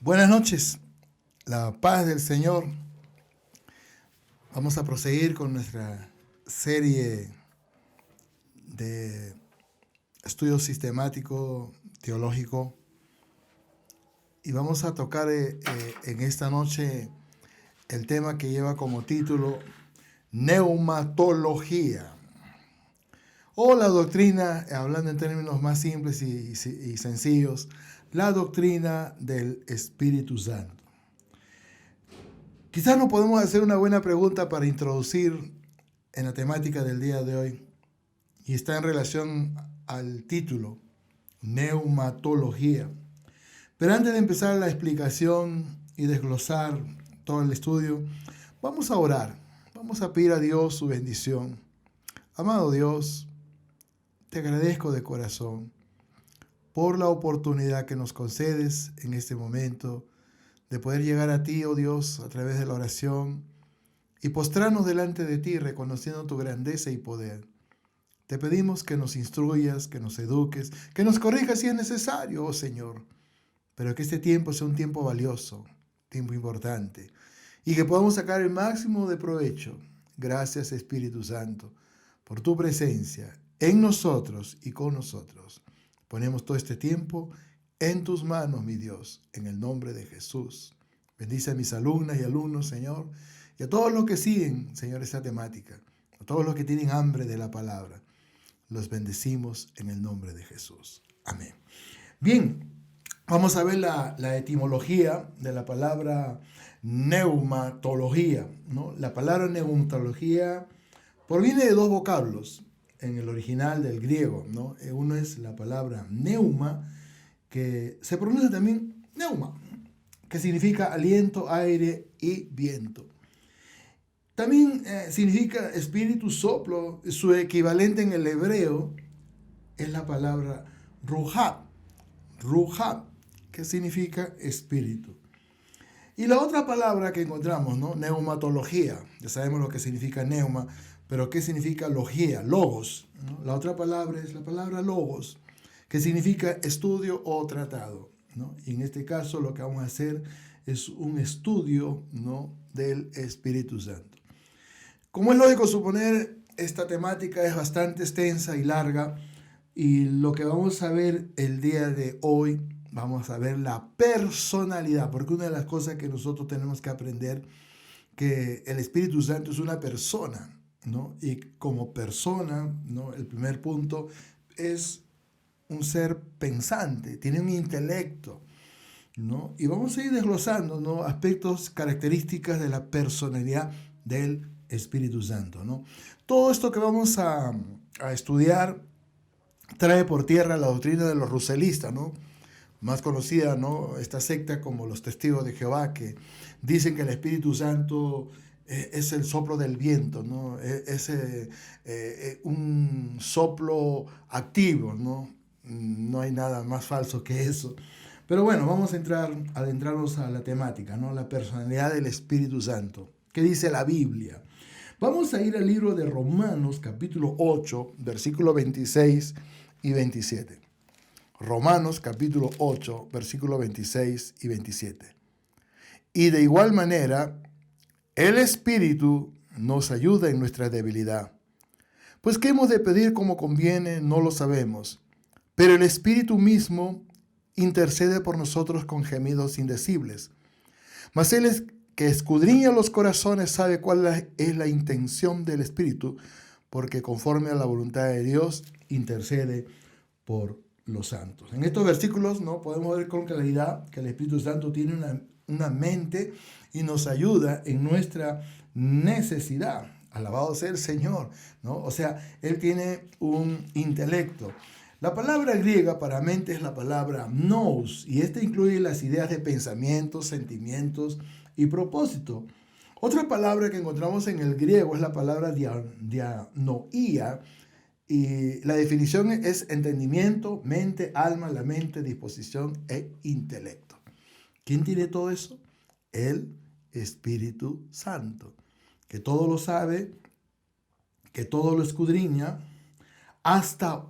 Buenas noches, la paz del Señor. Vamos a proseguir con nuestra serie de estudio sistemático teológico y vamos a tocar en esta noche el tema que lleva como título neumatología o la doctrina, hablando en términos más simples y sencillos, la doctrina del Espíritu Santo. Quizás nos podemos hacer una buena pregunta para introducir en la temática del día de hoy y está en relación al título, neumatología. Pero antes de empezar la explicación y desglosar todo el estudio, vamos a orar, vamos a pedir a Dios su bendición. Amado Dios, te agradezco de corazón por la oportunidad que nos concedes en este momento de poder llegar a ti, oh Dios, a través de la oración y postrarnos delante de ti reconociendo tu grandeza y poder. Te pedimos que nos instruyas, que nos eduques, que nos corrijas si es necesario, oh Señor, pero que este tiempo sea un tiempo valioso, tiempo importante, y que podamos sacar el máximo de provecho. Gracias, Espíritu Santo, por tu presencia en nosotros y con nosotros. Ponemos todo este tiempo en tus manos, mi Dios, en el nombre de Jesús. Bendice a mis alumnas y alumnos, Señor, y a todos los que siguen, Señor, esta temática, a todos los que tienen hambre de la palabra. Los bendecimos en el nombre de Jesús. Amén. Bien, vamos a ver la etimología de la palabra neumatología, ¿no? La palabra neumatología proviene de dos vocablos en el original del griego, ¿no? Uno es la palabra neuma, que se pronuncia también neuma, que significa aliento, aire y viento. También significa espíritu, soplo. Su equivalente en el hebreo es la palabra ruhab, ruhab, que significa espíritu. Y la otra palabra que encontramos, ¿no? Neumatología. Ya sabemos lo que significa neuma, pero ¿qué significa logía? Logos, ¿no? La otra palabra es la palabra logos, que significa estudio o tratado, ¿no? Y en este caso lo que vamos a hacer es un estudio, ¿no?, del Espíritu Santo. Como es lógico suponer, esta temática es bastante extensa y larga, y lo que vamos a ver el día de hoy, vamos a ver la personalidad, porque una de las cosas que nosotros tenemos que aprender, que el Espíritu Santo es una persona, ¿no? Y como persona, ¿no?, el primer punto es un ser pensante, tiene un intelecto, ¿no? Y vamos a ir desglosando, ¿no?, aspectos, características de la personalidad del Espíritu Santo, ¿no? Todo esto que vamos a estudiar trae por tierra la doctrina de los ruselistas, ¿no? Más conocida, ¿no?, esta secta como los Testigos de Jehová, que dicen que el Espíritu Santo es el soplo del viento, ¿no? Es un soplo activo, ¿no? No hay nada más falso que eso. Pero bueno, vamos a adentrarnos a la temática, ¿no? La personalidad del Espíritu Santo. ¿Qué dice la Biblia? Vamos a ir al libro de Romanos, capítulo 8, versículos 26 y 27. Romanos, capítulo 8, versículos 26 y 27. Y de igual manera, el Espíritu nos ayuda en nuestra debilidad. Pues qué hemos de pedir como conviene, no lo sabemos. Pero el Espíritu mismo intercede por nosotros con gemidos indecibles. Mas Él es que escudriña los corazones, sabe cuál es la intención del Espíritu, porque conforme a la voluntad de Dios intercede por los santos. En estos versículos, ¿no?, podemos ver con claridad que el Espíritu Santo tiene una mente y nos ayuda en nuestra necesidad. Alabado sea el Señor, ¿no? O sea, Él tiene un intelecto. La palabra griega para mente es la palabra nous, y esta incluye las ideas de pensamientos, sentimientos y propósito. Otra palabra que encontramos en el griego es la palabra dianoia, y la definición es entendimiento, mente, alma, la mente, disposición e intelecto. ¿Quién tiene todo eso? El Espíritu Santo, que todo lo sabe, que todo lo escudriña, hasta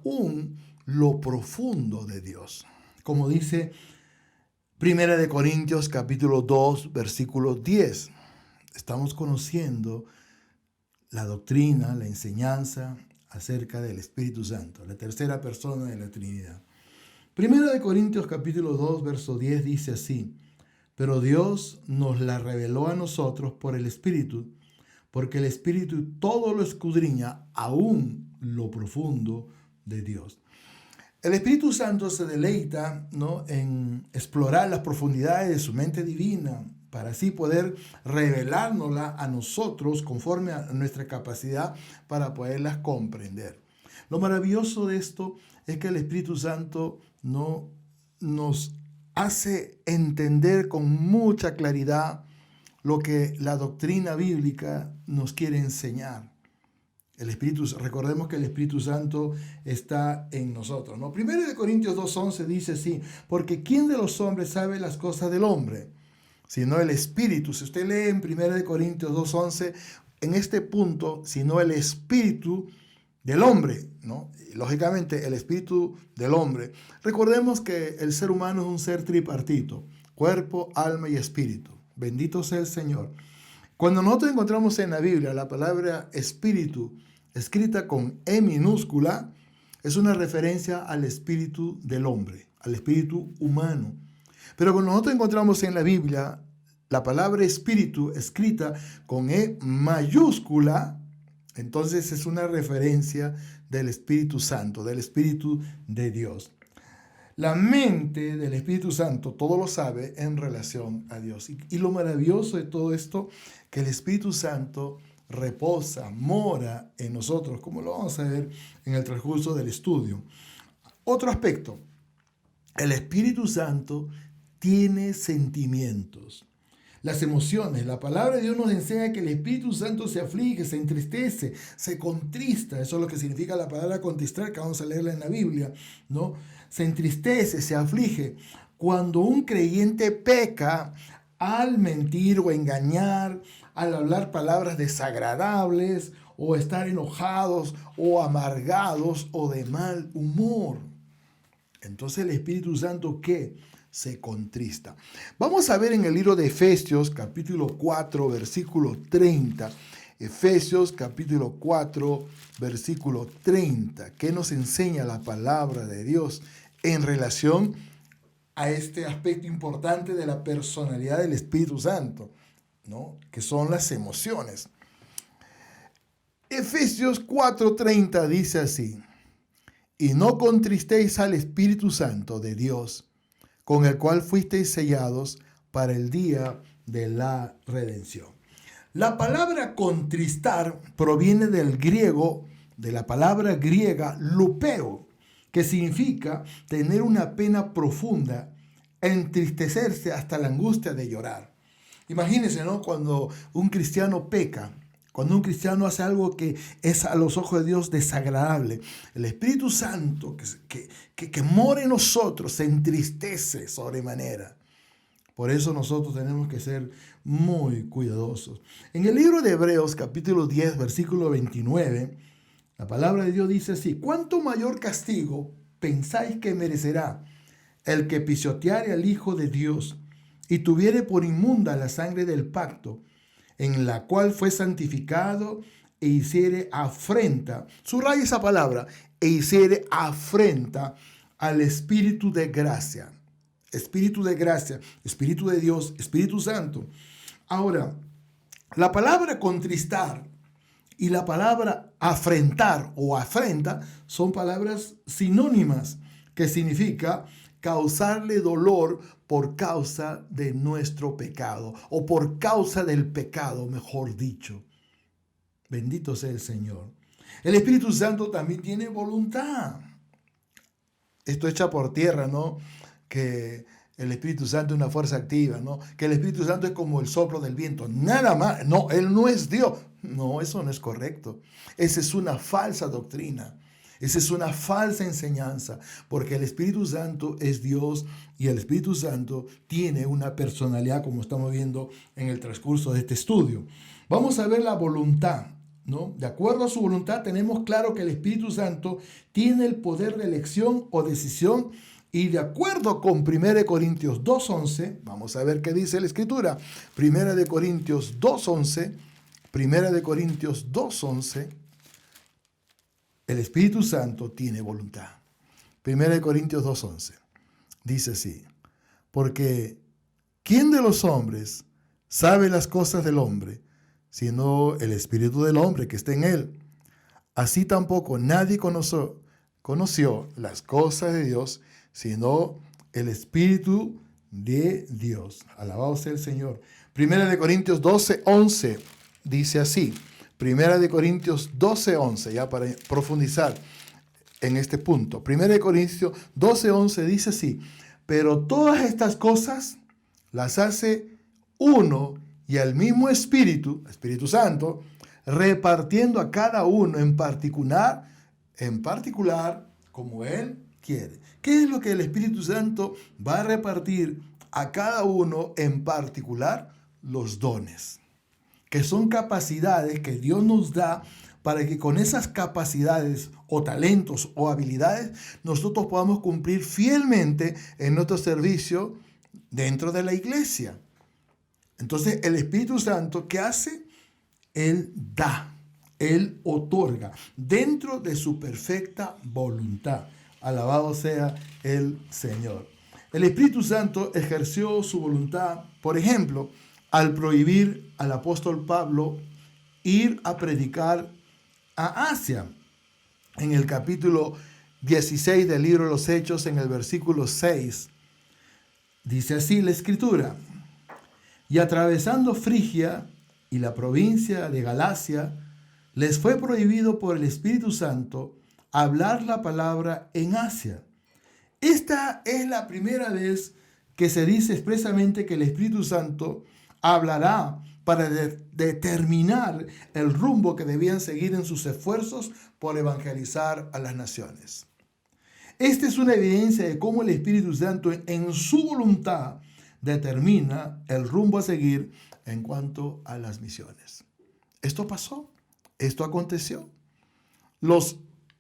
lo profundo de Dios. Como dice Primera de Corintios capítulo 2, versículo 10. Estamos conociendo la doctrina, la enseñanza acerca del Espíritu Santo, la tercera persona de la Trinidad. Primera de Corintios capítulo 2, verso 10 dice así: pero Dios nos la reveló a nosotros por el Espíritu, porque el Espíritu todo lo escudriña, aún lo profundo de Dios. El Espíritu Santo se deleita, ¿no?, en explorar las profundidades de su mente divina, para así poder revelárnosla a nosotros conforme a nuestra capacidad para poderlas comprender. Lo maravilloso de esto es que el Espíritu Santo no nos hace entender con mucha claridad lo que la doctrina bíblica nos quiere enseñar. Recordemos que el Espíritu Santo está en nosotros, ¿no? Primero de Corintios 2:11 dice así: porque ¿quién de los hombres sabe las cosas del hombre? Sino el Espíritu. Si usted lee en 1 de Corintios 2:11, en este punto, sino el Espíritu del hombre, ¿no? Lógicamente, el Espíritu del hombre. Recordemos que el ser humano es un ser tripartito: cuerpo, alma y espíritu. Bendito sea el Señor. Cuando nosotros encontramos en la Biblia la palabra espíritu escrita con E minúscula, es una referencia al espíritu del hombre, al espíritu humano. Pero cuando nosotros encontramos en la Biblia la palabra espíritu escrita con E mayúscula, entonces es una referencia del Espíritu Santo, del Espíritu de Dios. La mente del Espíritu Santo todo lo sabe en relación a Dios. Y lo maravilloso de todo esto, que el Espíritu Santo reposa, mora en nosotros, como lo vamos a ver en el transcurso del estudio. Otro aspecto: el Espíritu Santo tiene sentimientos. Las emociones. La palabra de Dios nos enseña que el Espíritu Santo se aflige, se entristece, se contrista. Eso es lo que significa la palabra contristar, que vamos a leerla en la Biblia, ¿no? Se entristece, se aflige. Cuando un creyente peca al mentir o engañar, al hablar palabras desagradables, o estar enojados o amargados o de mal humor. Entonces el Espíritu Santo, ¿qué? Se contrista. Vamos a ver en el libro de Efesios, capítulo 4, versículo 30. Efesios, capítulo 4, versículo 30. ¿Qué nos enseña la palabra de Dios en relación a este aspecto importante de la personalidad del Espíritu Santo, ¿no?, que son las emociones? Efesios 4:30 dice así: y no contristéis al Espíritu Santo de Dios, con el cual fuisteis sellados para el día de la redención. La palabra contristar proviene del griego, de la palabra griega lupeo, que significa tener una pena profunda, entristecerse hasta la angustia de llorar. Imagínense, ¿no?, cuando un cristiano peca, cuando un cristiano hace algo que es a los ojos de Dios desagradable, el Espíritu Santo que mora en nosotros se entristece sobremanera. Por eso nosotros tenemos que ser muy cuidadosos. En el libro de Hebreos, capítulo 10, versículo 29, la palabra de Dios dice así: ¿cuánto mayor castigo pensáis que merecerá el que pisoteare al Hijo de Dios y tuviere por inmunda la sangre del pacto, en la cual fue santificado, e hiciere afrenta? Subraya esa palabra: e hiciere afrenta al Espíritu de gracia. Espíritu de gracia, Espíritu de Dios, Espíritu Santo. Ahora, la palabra contristar y la palabra afrentar o afrenta son palabras sinónimas, que significa causarle dolor por causa de nuestro pecado, o por causa del pecado, mejor dicho. Bendito sea el Señor. El Espíritu Santo también tiene voluntad. Esto echa por tierra, ¿no?, que el Espíritu Santo es una fuerza activa, ¿no?, que el Espíritu Santo es como el soplo del viento, nada más. No, Él no es Dios. No, eso no es correcto. Esa es una falsa doctrina. Esa es una falsa enseñanza, porque el Espíritu Santo es Dios y el Espíritu Santo tiene una personalidad, como estamos viendo en el transcurso de este estudio. Vamos a ver la voluntad, ¿no? De acuerdo a su voluntad, tenemos claro que el Espíritu Santo tiene el poder de elección o decisión Y de acuerdo con 1 Corintios 2:11, vamos a ver qué dice la Escritura. 1 Corintios 2:11, 1 Corintios 2:11, el Espíritu Santo tiene voluntad. 1 Corintios 2:11 dice así: porque ¿quién de los hombres sabe las cosas del hombre, sino el Espíritu del hombre que está en él? Así tampoco nadie conoció las cosas de Dios, sino el Espíritu de Dios. Alabado sea el Señor. 1 Corintios 12:11 dice así. 1 Corintios 12:11, ya para profundizar en este punto. 1 Corintios 12:11 dice así: pero todas estas cosas las hace uno y el mismo Espíritu, Espíritu Santo, repartiendo a cada uno en particular como Él quiere. ¿Qué es lo que el Espíritu Santo va a repartir a cada uno en particular? Los dones, que son capacidades que Dios nos da para que con esas capacidades o talentos o habilidades nosotros podamos cumplir fielmente en nuestro servicio dentro de la iglesia. Entonces el Espíritu Santo, ¿qué hace? Él da, Él otorga dentro de su perfecta voluntad. Alabado sea el Señor. El Espíritu Santo ejerció su voluntad, por ejemplo, al prohibir al apóstol Pablo ir a predicar a Asia. En el capítulo 16 del libro de los Hechos, en el versículo 6, dice así la Escritura: y atravesando Frigia y la provincia de Galacia, les fue prohibido por el Espíritu Santo hablar la palabra en Asia. Esta es la primera vez que se dice expresamente que el Espíritu Santo hablará para determinar el rumbo que debían seguir en sus esfuerzos por evangelizar a las naciones. Esta es una evidencia de cómo el Espíritu Santo en su voluntad determina el rumbo a seguir en cuanto a las misiones. Esto pasó, esto aconteció. Los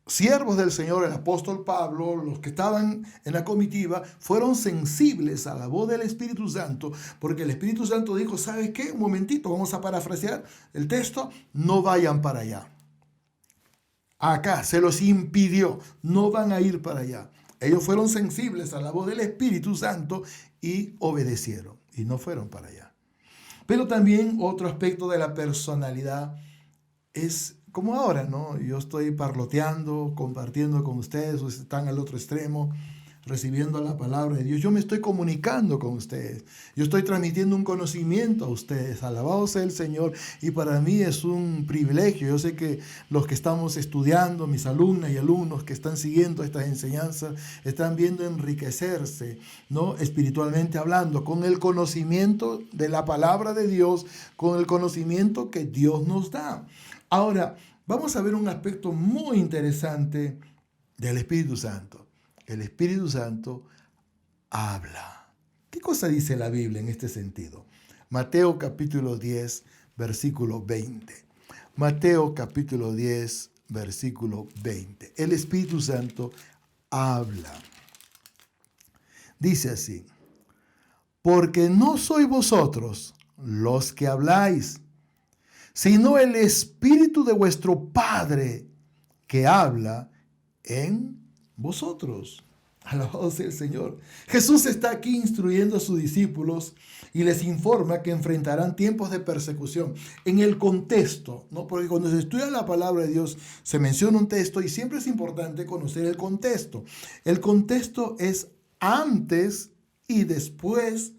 siervos del Señor, el apóstol Pablo, los que estaban en la comitiva, fueron sensibles a la voz del Espíritu Santo, porque el Espíritu Santo dijo: ¿sabes qué? Un momentito, vamos a parafrasear el texto: no vayan para allá. Acá se los impidió, no van a ir para allá. Ellos fueron sensibles a la voz del Espíritu Santo y obedecieron, y no fueron para allá. Pero también otro aspecto de la personalidad es como ahora, ¿no? Yo estoy parloteando, compartiendo con ustedes, ustedes están al otro extremo, recibiendo la palabra de Dios. Yo me estoy comunicando con ustedes. Yo estoy transmitiendo un conocimiento a ustedes. Alabado sea el Señor. Y para mí es un privilegio. Yo sé que los que estamos estudiando, mis alumnas y alumnos que están siguiendo estas enseñanzas, están viendo enriquecerse, ¿no? Espiritualmente hablando, con el conocimiento de la palabra de Dios, con el conocimiento que Dios nos da. Ahora, vamos a ver un aspecto muy interesante del Espíritu Santo. El Espíritu Santo habla. ¿Qué cosa dice la Biblia en este sentido? Mateo capítulo 10, versículo 20. Mateo capítulo 10, versículo 20. El Espíritu Santo habla. Dice así: porque no sois vosotros los que habláis, sino el Espíritu de vuestro Padre que habla en vosotros. Alabado sea el Señor. Jesús está aquí instruyendo a sus discípulos y les informa que enfrentarán tiempos de persecución. En el contexto, ¿no? Porque cuando se estudia la palabra de Dios se menciona un texto y siempre es importante conocer el contexto. El contexto es antes y después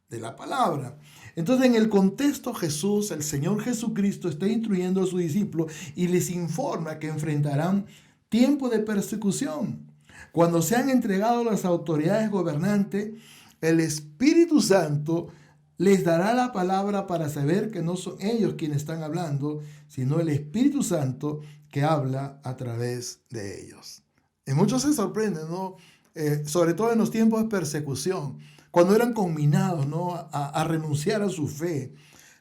de la palabra. Entonces, en el contexto, Jesús, el Señor Jesucristo, está instruyendo a sus discípulos y les informa que enfrentarán tiempo de persecución. Cuando sean entregados a las autoridades gobernantes, el Espíritu Santo les dará la palabra para saber que no son ellos quienes están hablando, sino el Espíritu Santo que habla a través de ellos. Y muchos se sorprenden, ¿no? Sobre todo en los tiempos de persecución, cuando eran conminados, ¿no? a renunciar a su fe,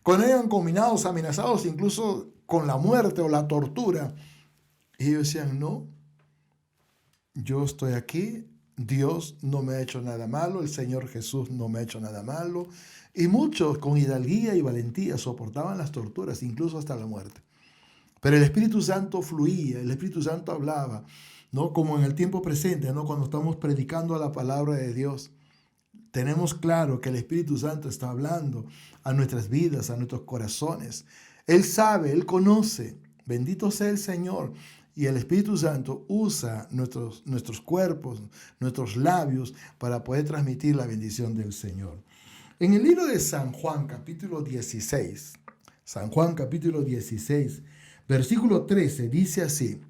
cuando eran conminados, amenazados incluso con la muerte o la tortura. Y ellos decían: no, yo estoy aquí Dios no me ha hecho nada malo, el Señor Jesús no me ha hecho nada malo. Y muchos con hidalguía y valentía soportaban las torturas, incluso hasta la muerte. Pero el Espíritu Santo fluía, el Espíritu Santo hablaba, ¿no? Como en el tiempo presente, ¿no? Cuando estamos predicando la palabra de Dios. Tenemos claro que el Espíritu Santo está hablando a nuestras vidas, a nuestros corazones. Él sabe, Él conoce. Bendito sea el Señor. Y el Espíritu Santo usa nuestros cuerpos, nuestros labios, para poder transmitir la bendición del Señor. En el libro de San Juan, capítulo 16, San Juan, capítulo 16, versículo 13, dice así: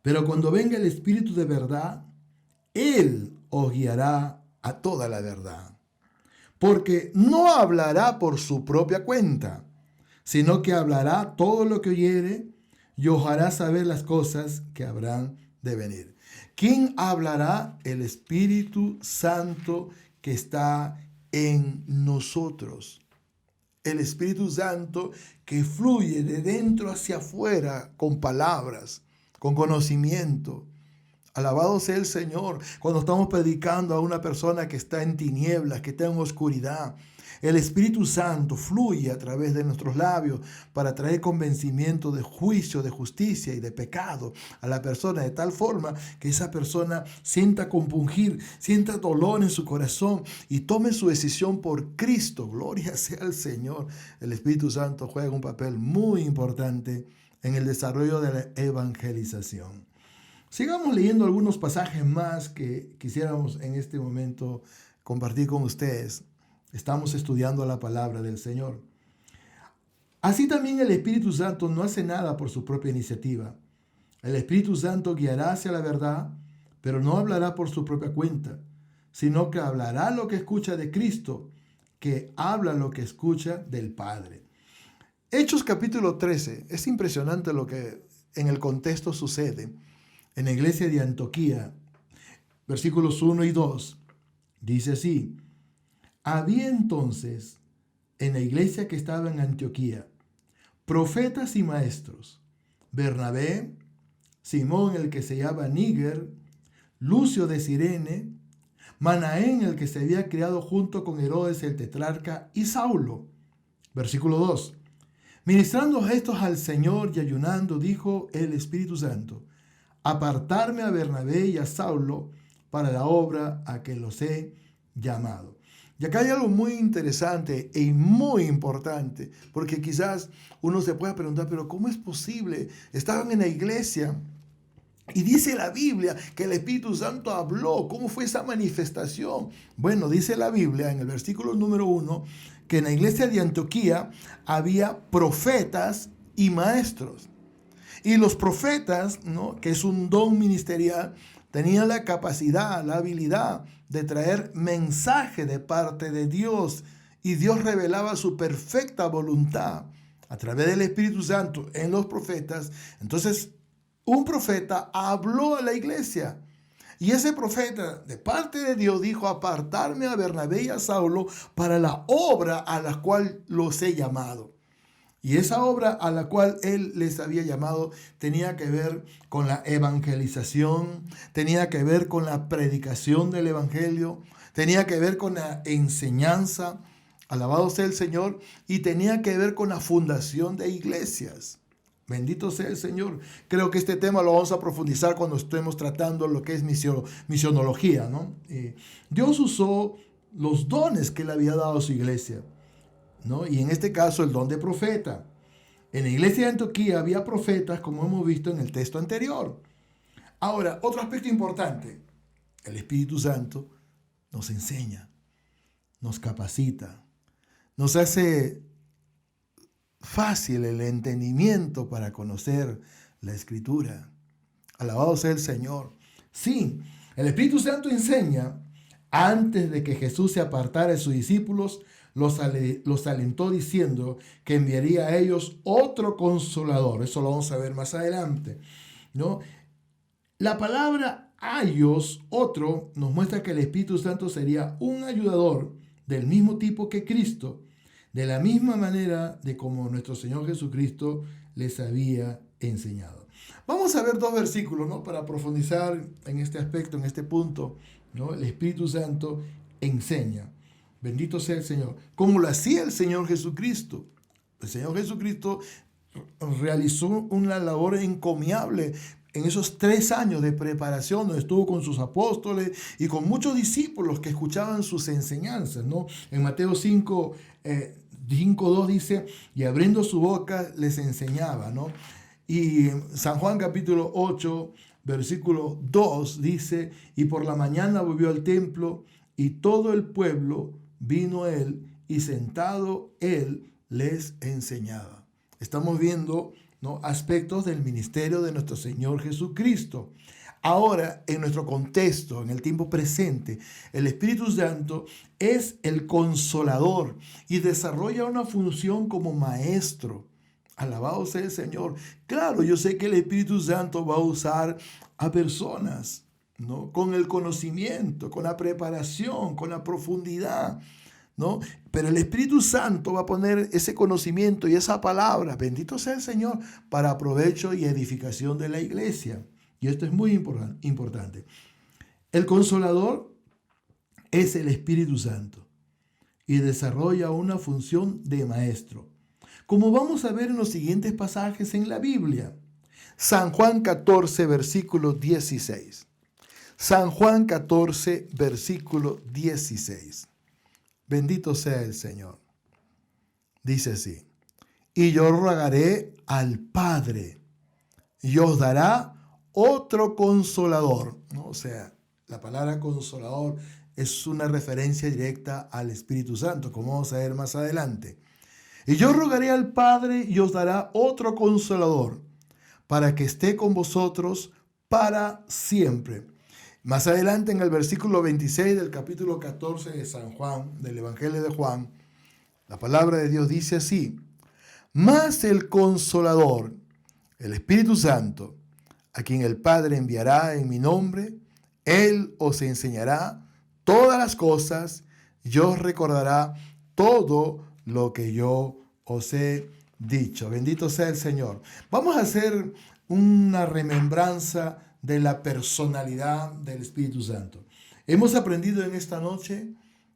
pero cuando venga el Espíritu de verdad, Él os guiará a toda la verdad. Porque no hablará por su propia cuenta, sino que hablará todo lo que oyere y os hará saber las cosas que habrán de venir. ¿Quién hablará? El Espíritu Santo que está en nosotros. El Espíritu Santo que fluye de dentro hacia afuera con palabras, con conocimiento. Alabado sea el Señor. Cuando estamos predicando a una persona que está en tinieblas, que está en oscuridad, el Espíritu Santo fluye a través de nuestros labios para traer convencimiento de juicio, de justicia y de pecado a la persona, de tal forma que esa persona sienta compungir, sienta dolor en su corazón y tome su decisión por Cristo. Gloria sea al Señor. El Espíritu Santo juega un papel muy importante en el desarrollo de la evangelización. Sigamos leyendo algunos pasajes más que quisiéramos en este momento compartir con ustedes. Estamos estudiando la palabra del Señor. Así también el Espíritu Santo no hace nada por su propia iniciativa. El Espíritu Santo guiará hacia la verdad, pero no hablará por su propia cuenta, sino que hablará lo que escucha de Cristo, que habla lo que escucha del Padre. Hechos capítulo 13. Es impresionante lo que en el contexto sucede. En la iglesia de Antioquía, versículos 1 y 2, dice así: había entonces en la iglesia que estaba en Antioquía profetas y maestros: Bernabé, Simón el que se llama Níger, Lucio de Cirene, Manaén el que se había criado junto con Herodes el tetrarca, y Saulo. Versículo 2. Ministrando gestos al Señor y ayunando, dijo el Espíritu Santo: apartarme a Bernabé y a Saulo para la obra a que los he llamado. Y acá hay algo muy interesante y muy importante, porque quizás uno se pueda preguntar, pero ¿cómo es posible? Estaban en la iglesia y dice la Biblia que el Espíritu Santo habló. ¿Cómo fue esa manifestación? Bueno, dice la Biblia en el versículo número 1 que en la iglesia de Antioquía había profetas y maestros. Y los profetas, ¿no?, que es un don ministerial, tenían la capacidad, la habilidad de traer mensaje de parte de Dios. Y Dios revelaba su perfecta voluntad a través del Espíritu Santo en los profetas. Entonces, un profeta habló a la iglesia. Y ese profeta, de parte de Dios, dijo: apartarme a Bernabé y a Saulo para la obra a la cual los he llamado. Y esa obra a la cual Él les había llamado tenía que ver con la evangelización, tenía que ver con la predicación del evangelio, tenía que ver con la enseñanza, alabado sea el Señor, y tenía que ver con la fundación de iglesias. Bendito sea el Señor. Creo que este tema lo vamos a profundizar cuando estemos tratando lo que es misionología, ¿no? Dios usó los dones que Él había dado a su iglesia, ¿no? Y en este caso el don de profeta. En la iglesia de Antioquía había profetas, como hemos visto en el texto anterior. Ahora, otro aspecto importante: el Espíritu Santo nos enseña, nos capacita, nos hace fácil el entendimiento para conocer la Escritura. Alabado sea el Señor. Sí, el Espíritu Santo enseña. Antes de que Jesús se apartara de sus discípulos, los alentó diciendo que enviaría a ellos otro consolador. Eso lo vamos a ver más adelante, ¿no? La palabra aios, otro, nos muestra que el Espíritu Santo sería un ayudador del mismo tipo que Cristo, de la misma manera de como nuestro Señor Jesucristo les había enseñado. Vamos a ver dos versículos, ¿no? Para profundizar en este aspecto, en este punto, ¿no? El Espíritu Santo enseña. Bendito sea el Señor. Como lo hacía el Señor Jesucristo. El Señor Jesucristo realizó una labor encomiable en esos 3 años de preparación, donde estuvo con sus apóstoles y con muchos discípulos que escuchaban sus enseñanzas, ¿no? En Mateo 5:2 dice, y abriendo su boca les enseñaba, ¿no? Y San Juan capítulo 8, versículo 2 dice, y por la mañana volvió al templo y todo el pueblo vino a él y sentado él les enseñaba. Estamos viendo, ¿no?, aspectos del ministerio de nuestro Señor Jesucristo. Ahora, en nuestro contexto, en el tiempo presente, el Espíritu Santo es el consolador y desarrolla una función como maestro. Alabado sea el Señor. Claro, yo sé que el Espíritu Santo va a usar a personas, ¿no?, con el conocimiento, con la preparación, con la profundidad, ¿no? Pero el Espíritu Santo va a poner ese conocimiento y esa palabra, bendito sea el Señor, para provecho y edificación de la iglesia. Y esto es muy importante. El Consolador es el Espíritu Santo y desarrolla una función de maestro, como vamos a ver en los siguientes pasajes en la Biblia. San Juan 14, versículo 16. San Juan 14, versículo 16. Bendito sea el Señor. Dice así, y yo rogaré al Padre y os dará otro consolador, ¿no? O sea, la palabra consolador es una referencia directa al Espíritu Santo, como vamos a ver más adelante. Y yo rogaré al Padre y os dará otro consolador para que esté con vosotros para siempre. Más adelante, en el versículo 26 del capítulo 14 de San Juan, del Evangelio de Juan, la palabra de Dios dice así, mas el Consolador, el Espíritu Santo, a quien el Padre enviará en mi nombre, Él os enseñará todas las cosas y os recordará todo lo que yo os he dicho. Bendito sea el Señor. Vamos a hacer una remembranza de la personalidad del Espíritu Santo. Hemos aprendido en esta noche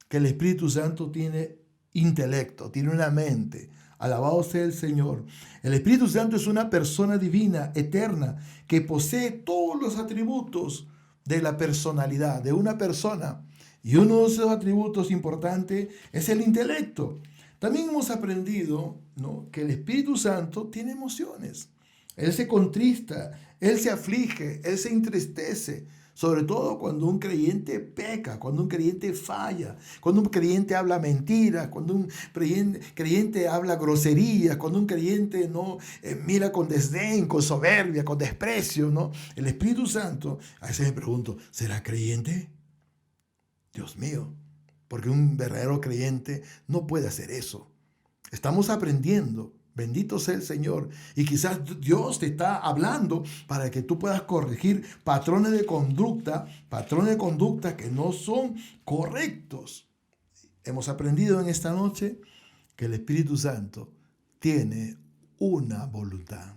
que el Espíritu Santo tiene intelecto, tiene una mente. Alabado sea el Señor. El Espíritu Santo es una persona divina, eterna, que posee todos los atributos de la personalidad de una persona. Y uno de esos atributos importantes es el intelecto. También hemos aprendido, ¿no?, que el Espíritu Santo tiene emociones. Él se contrista, Él se aflige, Él se entristece, sobre todo cuando un creyente peca, cuando un creyente falla, cuando un creyente habla mentiras, cuando un creyente habla groserías, cuando un creyente no mira con desdén, con soberbia, con desprecio, ¿no? El Espíritu Santo, a veces me pregunto, ¿será creyente? Dios mío, porque un verdadero creyente no puede hacer eso. Estamos aprendiendo. Bendito sea el Señor. Y quizás Dios te está hablando para que tú puedas corregir patrones de conducta que no son correctos. Hemos aprendido en esta noche que el Espíritu Santo tiene una voluntad.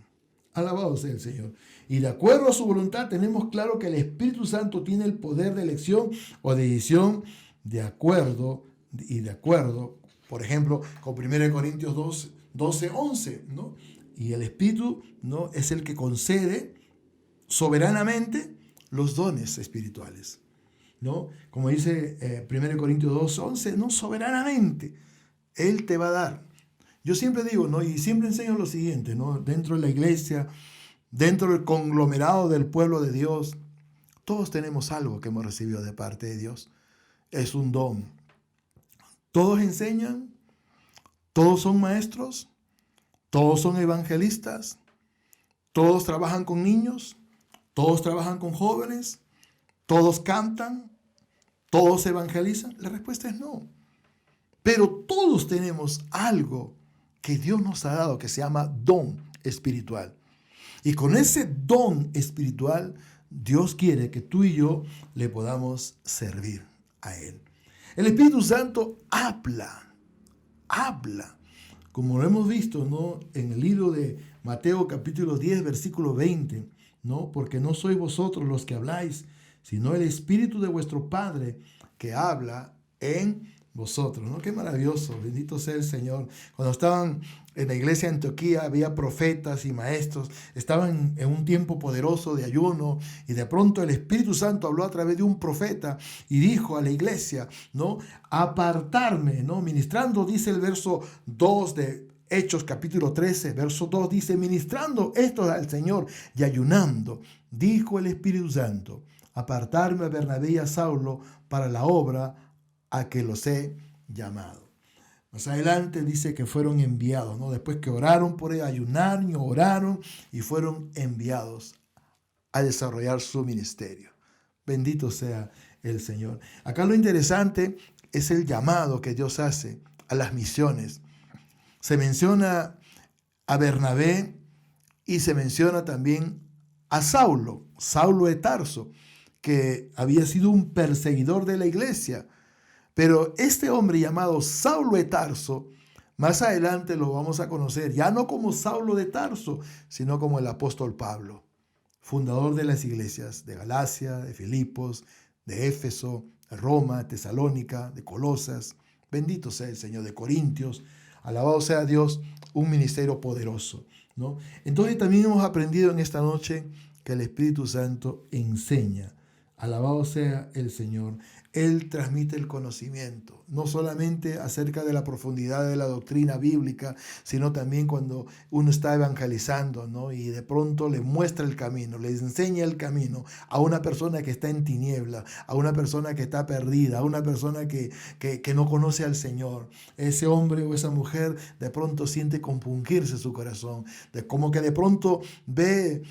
Alabado sea el Señor. Y de acuerdo a su voluntad tenemos claro que el Espíritu Santo tiene el poder de elección o de decisión de acuerdo, por ejemplo, con 1 Corintios 12:11, ¿no? Y el Espíritu, ¿no?, es el que concede soberanamente los dones espirituales, ¿no? Como dice 1 Corintios 2:11, no, soberanamente Él te va a dar. Yo siempre digo, ¿no?, y siempre enseño lo siguiente, ¿no?, dentro de la iglesia, dentro del conglomerado del pueblo de Dios, todos tenemos algo que hemos recibido de parte de Dios. Es un don. Todos enseñan, todos son maestros, todos son evangelistas, todos trabajan con niños, todos trabajan con jóvenes, todos cantan, todos evangelizan. La respuesta es no. Pero todos tenemos algo que Dios nos ha dado que se llama don espiritual. Y con ese don espiritual, Dios quiere que tú y yo le podamos servir a Él. El Espíritu Santo habla. como lo hemos visto, ¿no?, en el libro de Mateo capítulo 10, versículo 20, ¿no? Porque no sois vosotros los que habláis, sino el Espíritu de vuestro Padre que habla en vosotros, ¿no? Qué maravilloso, bendito sea el Señor. Cuando estaban en la iglesia de Antioquía había profetas y maestros, estaban en un tiempo poderoso de ayuno y de pronto el Espíritu Santo habló a través de un profeta y dijo a la iglesia, ¿no?, apartarme, ¿no? Ministrando, dice el verso 2 de Hechos capítulo 13, verso 2, dice, ministrando esto al Señor y ayunando, dijo el Espíritu Santo, apartarme a Bernabé y a Saulo para la obra a que los he llamado. Más adelante dice que fueron enviados, ¿no? Después que oraron por él, ayunaron, oraron y fueron enviados a desarrollar su ministerio. Bendito sea el Señor. Acá lo interesante es el llamado que Dios hace a las misiones. Se menciona a Bernabé y se menciona también a Saulo, Saulo de Tarso, que había sido un perseguidor de la iglesia. Pero este hombre llamado Saulo de Tarso, más adelante lo vamos a conocer, ya no como Saulo de Tarso, sino como el apóstol Pablo, fundador de las iglesias de Galacia, de Filipos, de Éfeso, de Roma, de Tesalónica, de Colosas. Bendito sea el Señor, de Corintios. Alabado sea Dios, un ministerio poderoso, ¿no? Entonces también hemos aprendido en esta noche que el Espíritu Santo enseña. Alabado sea el Señor. Él transmite el conocimiento, no solamente acerca de la profundidad de la doctrina bíblica, sino también cuando uno está evangelizando, ¿no?, y de pronto le muestra el camino, le enseña el camino a una persona que está en tiniebla, a una persona que está perdida, a una persona que no conoce al Señor. Ese hombre o esa mujer de pronto siente compungirse su corazón, como que de pronto ve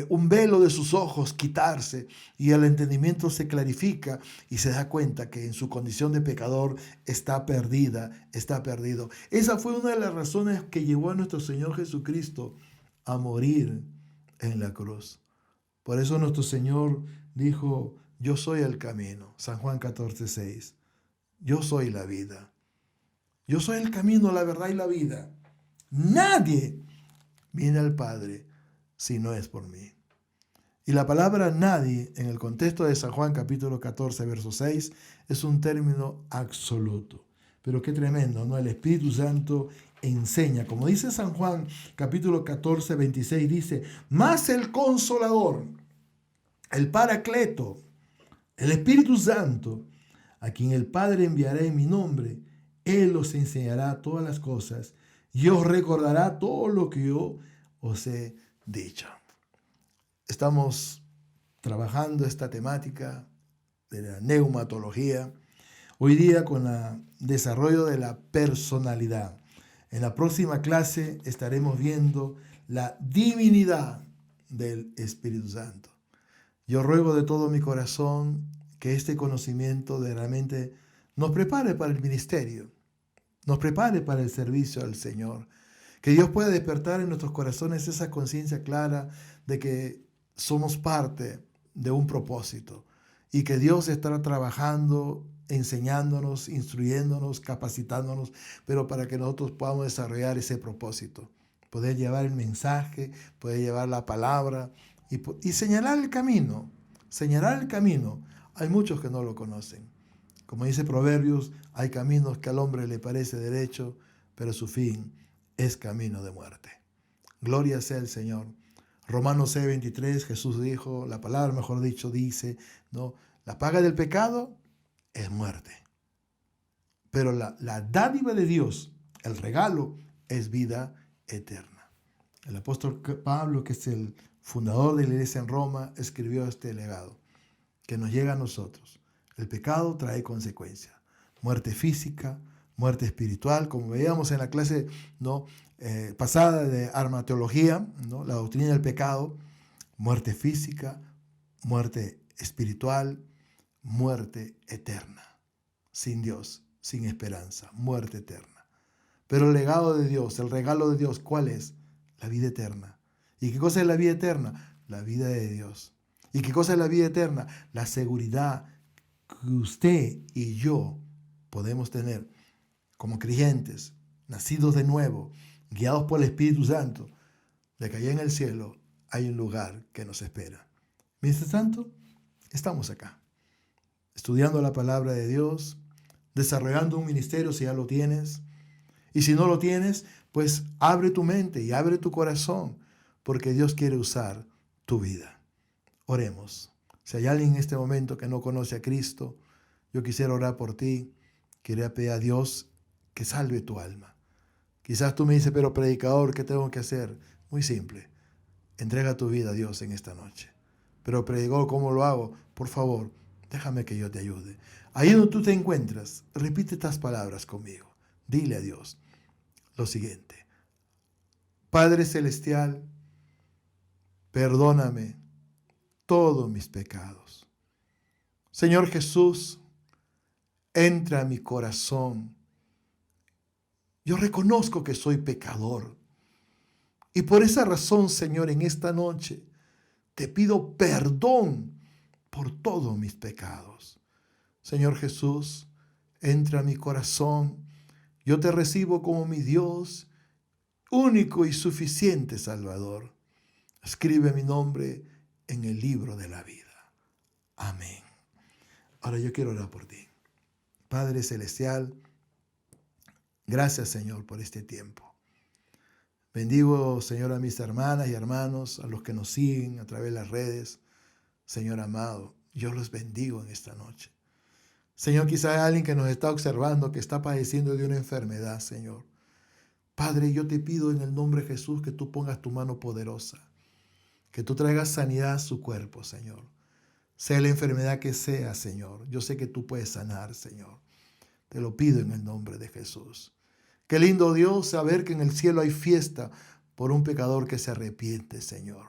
un velo de sus ojos quitarse y el entendimiento se clarifica y se da cuenta que en su condición de pecador está perdida, está perdido. Esa fue una de las razones que llevó a nuestro Señor Jesucristo a morir en la cruz. Por eso nuestro Señor dijo, yo soy el camino, San Juan 14:6. Yo soy la vida. Yo soy el camino, la verdad y la vida. Nadie viene al Padre si no es por mí. Y la palabra nadie, en el contexto de San Juan capítulo 14, verso 6, es un término absoluto. Pero qué tremendo, ¿no? El Espíritu Santo enseña. Como dice San Juan capítulo 14, 26, dice, mas el Consolador, el Paracleto, el Espíritu Santo, a quien el Padre enviará en mi nombre, Él os enseñará todas las cosas y os recordará todo lo que yo os he dicho. Estamos trabajando esta temática de la neumatología hoy día con el desarrollo de la personalidad. En la próxima clase estaremos viendo la divinidad del Espíritu Santo. Yo ruego de todo mi corazón que este conocimiento de realmente nos prepare para el ministerio, nos prepare para el servicio al Señor. Que Dios pueda despertar en nuestros corazones esa conciencia clara de que somos parte de un propósito y que Dios estará trabajando, enseñándonos, instruyéndonos, capacitándonos, pero para que nosotros podamos desarrollar ese propósito, poder llevar el mensaje, poder llevar la palabra y señalar el camino, señalar el camino. Hay muchos que no lo conocen. Como dice Proverbios, hay caminos que al hombre le parece derecho, pero su fin es camino de muerte. Gloria sea el Señor. Romanos 6:23, Jesús dijo, la palabra, mejor dicho, dice, ¿no?, la paga del pecado es muerte. Pero la dádiva de Dios, el regalo, es vida eterna. El apóstol Pablo, que es el fundador de la iglesia en Roma, escribió este legado que nos llega a nosotros. El pecado trae consecuencias. Muerte física, muerte espiritual, como veíamos en la clase, ¿no?, pasada de armateología, ¿no?, la doctrina del pecado, muerte física, muerte espiritual, muerte eterna, sin Dios, sin esperanza, muerte eterna. Pero el legado de Dios, el regalo de Dios, ¿cuál es? La vida eterna. ¿Y qué cosa es la vida eterna? La vida de Dios. ¿Y qué cosa es la vida eterna? La seguridad que usted y yo podemos tener como creyentes, nacidos de nuevo, guiados por el Espíritu Santo, de que allá en el cielo hay un lugar que nos espera. Mientras tanto, estamos acá, estudiando la palabra de Dios, desarrollando un ministerio si ya lo tienes. Y si no lo tienes, pues abre tu mente y abre tu corazón, porque Dios quiere usar tu vida. Oremos. Si hay alguien en este momento que no conoce a Cristo, yo quisiera orar por ti. Quería pedir a Dios que salve tu alma. Quizás tú me dices, pero predicador, ¿qué tengo que hacer? Muy simple. Entrega tu vida a Dios en esta noche. Pero predicador, ¿cómo lo hago? Por favor, déjame que yo te ayude. Ahí donde tú te encuentras, repite estas palabras conmigo. Dile a Dios lo siguiente. Padre Celestial, perdóname todos mis pecados. Señor Jesús, entra a mi corazón. Yo reconozco que soy pecador. Y por esa razón, Señor, en esta noche te pido perdón por todos mis pecados. Señor Jesús, entra a mi corazón. Yo te recibo como mi Dios, único y suficiente Salvador. Escribe mi nombre en el libro de la vida. Amén. Ahora yo quiero orar por ti. Padre Celestial, gracias, Señor, por este tiempo. Bendigo, Señor, a mis hermanas y hermanos, a los que nos siguen a través de las redes. Señor amado, yo los bendigo en esta noche. Señor, quizá hay alguien que nos está observando, que está padeciendo de una enfermedad, Señor. Padre, yo te pido en el nombre de Jesús que tú pongas tu mano poderosa, que tú traigas sanidad a su cuerpo, Señor. Sea la enfermedad que sea, Señor. Yo sé que tú puedes sanar, Señor. Te lo pido en el nombre de Jesús. Qué lindo, Dios, saber que en el cielo hay fiesta por un pecador que se arrepiente, Señor.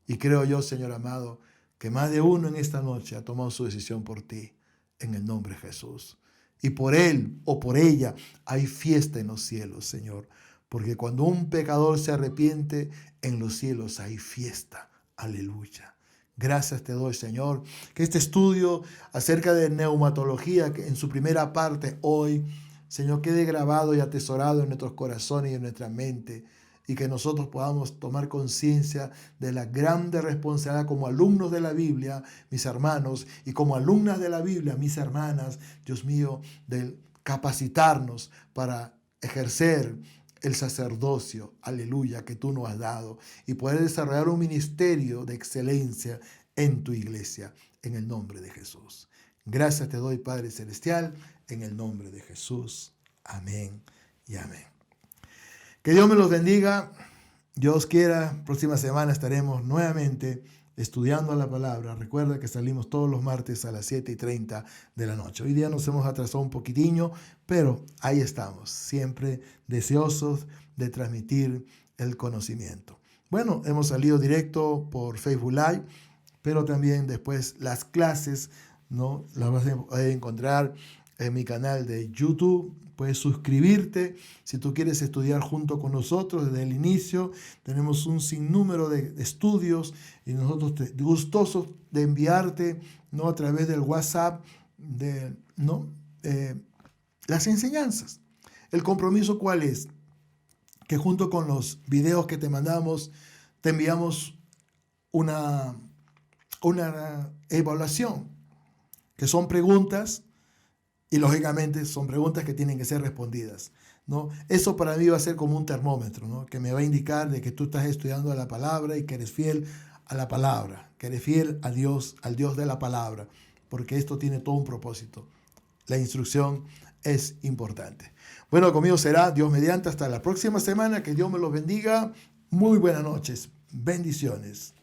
Y creo yo, Señor amado, que más de uno en esta noche ha tomado su decisión por ti, en el nombre de Jesús. Y por él o por ella hay fiesta en los cielos, Señor. Porque cuando un pecador se arrepiente, en los cielos hay fiesta. Aleluya. Gracias te doy, Señor, que este estudio acerca de neumatología, que en su primera parte hoy, Señor, quede grabado y atesorado en nuestros corazones y en nuestra mente, y que nosotros podamos tomar conciencia de la grande responsabilidad como alumnos de la Biblia, mis hermanos, y como alumnas de la Biblia, mis hermanas, Dios mío, de capacitarnos para ejercer el sacerdocio, aleluya, que tú nos has dado, y poder desarrollar un ministerio de excelencia en tu iglesia, en el nombre de Jesús. Gracias te doy, Padre Celestial, en el nombre de Jesús. Amén y amén. Que Dios me los bendiga. Dios quiera, próxima semana estaremos nuevamente estudiando la palabra. Recuerda que salimos todos los martes a las 7:30 de la noche. Hoy día nos hemos atrasado un poquitinho, pero ahí estamos, siempre deseosos de transmitir el conocimiento. Bueno, hemos salido directo por Facebook Live, pero también después las clases, ¿no? Las vas a encontrar en mi canal de YouTube. Puedes suscribirte si tú quieres estudiar junto con nosotros desde el inicio. Tenemos un sinnúmero de estudios y nosotros gustosos de enviarte, ¿no? A través del WhatsApp las enseñanzas. ¿El compromiso cuál es? Que junto con los videos que te mandamos, te enviamos una evaluación, que son preguntas. Y lógicamente son preguntas que tienen que ser respondidas, ¿no? Eso para mí va a ser como un termómetro, ¿no? Que me va a indicar de que tú estás estudiando la palabra y que eres fiel a la palabra, que eres fiel a Dios, al Dios de la palabra, porque esto tiene todo un propósito. La instrucción es importante. Bueno, conmigo será Dios mediante hasta la próxima semana. Que Dios me los bendiga. Muy buenas noches. Bendiciones.